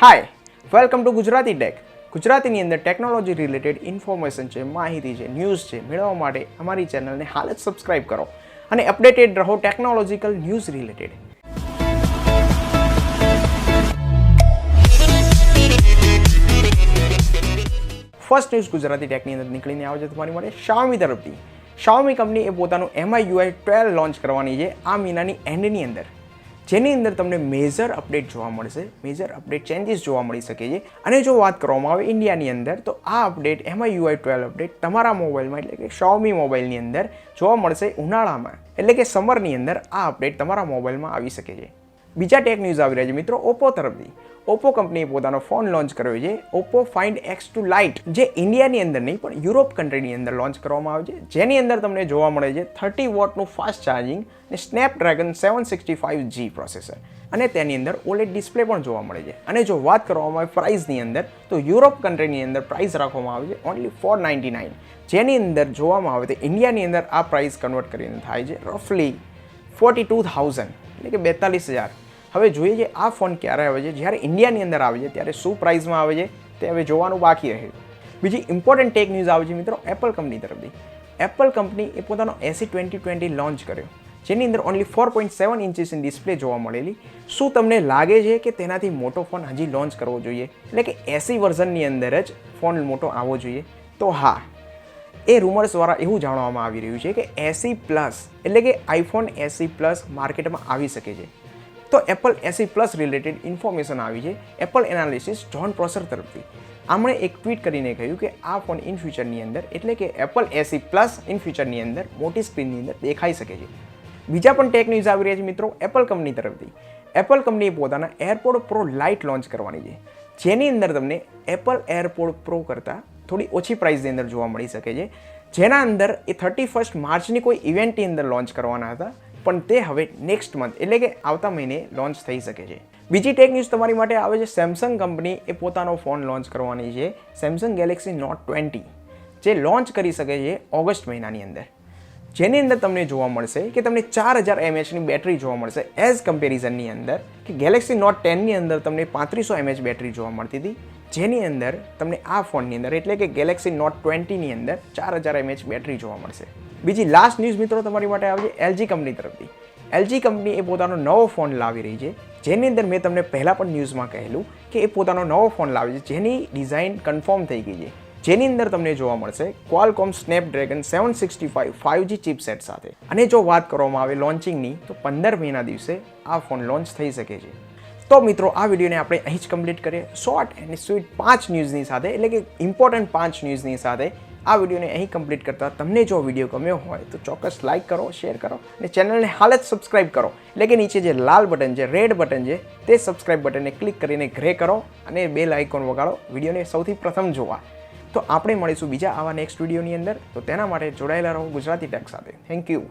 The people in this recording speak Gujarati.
Hi, welcome to Gujarati tech. ગુજરાતીની અંદર ટેકનોલોજી રિલેટેડ ઇન્ફોર્મેશન છે, માહિતી છે, ન્યૂઝ છે મેળવવા માટે અમારી ચેનલને હાલ જ સબસ્ક્રાઇબ કરો અને અપડેટેડ રહો technological news related. First news Gujarati ટેકની અંદર નીકળીને આવે છે તમારી માટે Xiaomi તરફથી. Xiaomi કંપની એ પોતાનું MIUI 12 લોન્ચ કરવાની છે આ મહિનાની એન્ડની અંદર, જેની અંદર તમને મેજર અપડેટ જોવા મળશે, મેજર અપડેટ ચેન્જીસ જોવા મળી શકે છે. અને જો વાત કરવામાં આવે ઇન્ડિયાની અંદર, તો આ અપડેટ MIUI 12 અપડેટ તમારા મોબાઈલમાં એટલે કે Xiaomi મોબાઈલની અંદર જોવા મળશે ઉનાળામાં, એટલે કે સમરની અંદર આ અપડેટ તમારા મોબાઈલમાં આવી શકે છે. બીજા ટેક ન્યૂઝ આવી રહ્યા છે મિત્રો Oppo તરફથી. Oppo કંપનીએ પોતાનો ફોન લોન્ચ કર્યો છે Oppo Find X2 Lite, જે ઇન્ડિયાની અંદર નહીં પણ યુરોપ કન્ટ્રીની અંદર લોન્ચ કરવામાં આવે છે, જેની અંદર તમને જોવા મળે છે 30 વોટનું ફાસ્ટ ચાર્જિંગ અને Snapdragon 765G પ્રોસેસર, અને તેની અંદર OLED ડિસ્પ્લે પણ જોવા મળે છે. અને જો વાત કરવામાં આવે પ્રાઇસની અંદર, તો યુરોપ કન્ટ્રીની અંદર પ્રાઇસ રાખવામાં આવે છે ઓનલી $499, જેની અંદર જોવામાં આવે તો ઇન્ડિયાની અંદર આ પ્રાઇસ કન્વર્ટ કરીને થાય છે રફલી 42,000 એટલે કે 42,000. હવે જોઈએ છે આ ફોન ક્યારે આવે છે, જ્યારે ઇન્ડિયાની અંદર આવે છે ત્યારે શું પ્રાઇસમાં આવે છે તે હવે જોવાનું બાકી રહે. બીજી ઇમ્પોર્ટન્ટ ટેક ન્યૂઝ આવે છે મિત્રો એપલ કંપની તરફથી. એપલ કંપની એ પોતાનો AC 2020 લોન્ચ કર્યો, જેની અંદર ઓનલી 4.7 ઇંચીસની ડિસ્પ્લે જોવા મળેલી. શું તમને લાગે છે કે તેનાથી મોટો ફોન હજી લોન્ચ કરવો જોઈએ, એટલે કે AC વર્ઝનની અંદર જ ફોન મોટો આવવો જોઈએ? તો હા, એ રૂમર્સ દ્વારા એવું જાણવામાં આવી રહ્યું છે કે SE પ્લસ એટલે કે iPhone SE પ્લસ માર્કેટમાં આવી શકે છે. તો Apple SE plus related information આવી છે એપલ એનાલિસિસ જોન પ્રોસર તરફથી. આમણે એક ટ્વીટ કરીને કહ્યું કે આ ફોન ઇન ફ્યુચરની અંદર એટલે કે એપલ SE પ્લસ ઇન ફ્યુચરની અંદર મોટી સ્ક્રીનની અંદર દેખાઈ શકે છે. બીજા પણ ટેક ન્યૂઝ આવી રહ્યા છે મિત્રો એપલ કંપની તરફથી. એપલ કંપનીએ પોતાના AirPod Pro Lite લોન્ચ કરવાની છે, જેની અંદર તમને એપલ AirPod Pro કરતાં થોડી ઓછી પ્રાઇસની અંદર જોવા મળી શકે છે, જેના અંદર એ 31 માર્ચની કોઈ ઇવેન્ટની અંદર લોન્ચ કરવાના હતા, પણ તે હવે નેક્સ્ટ મંથ એટલે કે આવતા મહિને લોન્ચ થઈ શકે છે. બીજી ટેક ન્યૂઝ તમારી માટે આવે છે સેમસંગ કંપની એ પોતાનો ફોન લોન્ચ કરવાની છે સેમસંગ ગેલેક્સી નોટ 20, જે લોન્ચ કરી શકે છે ઓગસ્ટ મહિનાની અંદર, જેની અંદર તમને જોવા મળશે કે તમને 4000 mAhની બેટરી જોવા મળશે એઝ કમ્પેરિઝનની અંદર કે ગેલેક્સી નોટ 10ની અંદર તમને 3500 mAh બેટરી જોવા મળતી હતી, જેની અંદર તમને આ ફોનની અંદર એટલે કે ગેલેક્સી નોટ 20ની અંદર 4000 mAh બેટરી જોવા મળશે. બીજી લાસ્ટ ન્યૂઝ મિત્રો તમારી માટે આવે છે LG કંપની તરફથી. LG કંપની એ પોતાનો નવો ફોન લાવી રહી છે, જેની અંદર મેં તમને પહેલાં પણ ન્યૂઝમાં કહેલું કે એ પોતાનો નવો ફોન લાવે છે, જેની ડિઝાઇન કન્ફર્મ થઈ ગઈ છે, જેની અંદર તમને જોવા મળશે Qualcomm Snapdragon 765 5G ચિપસેટ સાથે. અને જો વાત કરવામાં આવે લોન્ચિંગની, તો 15 મેના દિવસે આ ફોન લોન્ચ થઈ શકે છે. તો મિત્રો આ વિડીયોને આપણે અહીં જ કમ્પ્લીટ કરીએ શોર્ટ અને સ્વીટ 5 ન્યૂઝની સાથે, એટલે કે ઇમ્પોર્ટન્ટ 5 ન્યૂઝની સાથે. આ વિડીયોને અહીં કમ્પ્લીટ કરતાં તમને જો વિડીયો ગમ્યો હોય તો ચોક્કસ લાઇક કરો, શેર કરો અને ચેનલને હાલ જ સબસ્ક્રાઇબ કરો, એટલે કે નીચે જે લાલ બટન છે, રેડ બટન છે, તે સબસ્ક્રાઇબ બટનને ક્લિક કરીને ગ્રે કરો અને બેલ આઇકોન વગાડો વિડીયોને સૌથી પ્રથમ જોવા. તો આપણે મળીશું બીજા આવા નેક્સ્ટ વિડીયોની અંદર. તો તેના માટે જોડાયેલા રહો ગુજરાતી ટેક સાથે. Thank you.